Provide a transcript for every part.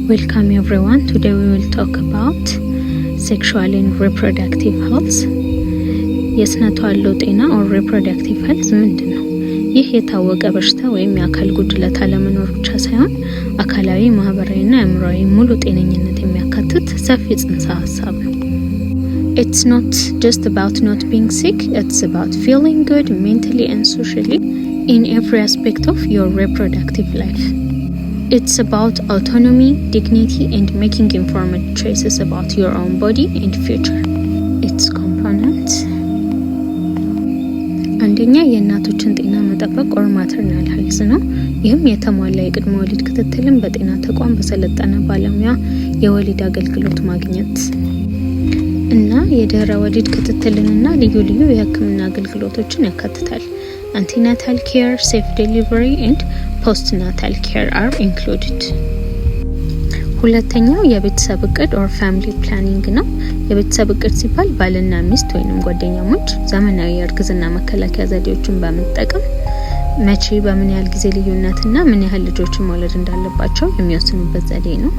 Welcome everyone. Today we will talk about sexual and reproductive health. የስነ ተዋልዶ ጤና or reproductive health ምንድነው? ይህ የታወቀ በሽታ ወይም የአካል ጉድለት አለመኖር ብቻ ሳይሆን አካላዊ፣ ማህበራዊና አእምሮአዊ ሙሉ ጤነኝነት የሚያካትት ሰፊ ጽንሰ ሐሳብ ነው። It's not just about not being sick, it's about feeling good mentally and socially in every aspect of your reproductive life. It's about autonomy, dignity, and making informed choices about your own body and future. Its components: አንደኛ የእናቶችን ጤና መጠበቅ or maternal health ነው። ይህም የተሟላ የቅድመ ወሊድ ክትትልን በጤና ተቋም በሰለጠነ ባለሙያ የወሊድ አገልግሎት ማግኘት እና የድህረ ወሊድ ክትትልንና ልዩ ልዩ የሕክምና አገልግሎቶችን ያካትታል። Antenatal care, safe delivery, and postnatal care are included. ሁለተኛው የቤተሰብ እቅድ or family planning ነው። የቤተሰብ እቅድ ሲባል ባልና ሚስት ወይንም ጓደኛሞች ዘመናዊ የእርግዝና መከላከያ ዘዴዎችን በመጠቀም መቼ፣ በምን ያህል ጊዜ ልዩነትና ምን ያህል ልጆችን መውለድ እንዳለባቸው የሚወስኑበት ዘዴ ነው።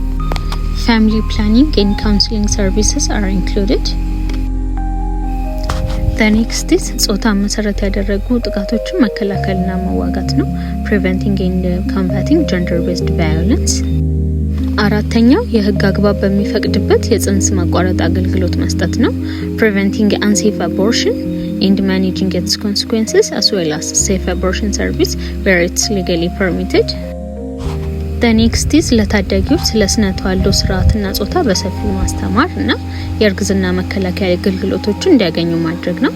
Family planning and counseling services are included. The next is ጾታ መሰረት ያደረጉ ጥቃቶችን መከላከልና መዋጋት ነው። Preventing and combating gender-based violence. አራተኛው የህግ አግባብ በሚፈቅድበት የጽንስ ማቋረጥ አገልግሎት መስጠት ነው። Preventing unsafe abortion and managing its consequences as well as safe abortion service where it's legally permitted. The next is ለታዳጊዎች ስለ ስነ ተዋልዶ ስርዓትና ጾታ በሰፊው ማስተማር እና የእርግዝና መከላከያ አገልግሎቶችን እንዲያገኙ ማድረግ ነው።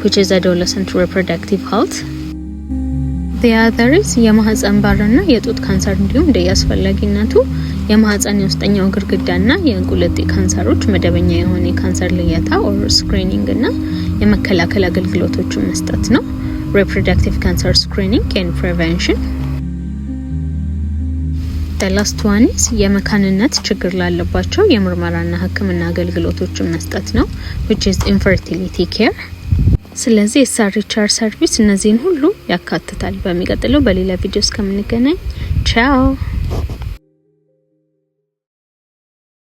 which is adolescent reproductive health. The other is የማህፀን ባርና የጡት ካንሰር እንዲሁም እንደያስፈላጊነቱ የማህፀን የውስጠኛው ግርግዳና የእንቁለጤ ካንሰሮች መደበኛ የሆነ የካንሰር ልየታ or screening እና የመከላከል አገልግሎቶችን መስጠት ነው። Reproductive cancer screening and prevention. The last one is የመካንነት ችግር ላለባቸው የምርመራና ሕክምና አገልግሎቶችን መስጠት ነው which is infertility care. ስለዚህ የሳሪቻር ሰርቪስ እነዚህን ሁሉ ያካትታል። በሚቀጥለው በሌላ ቪዲዮ እስከምንገናኝ ቻው።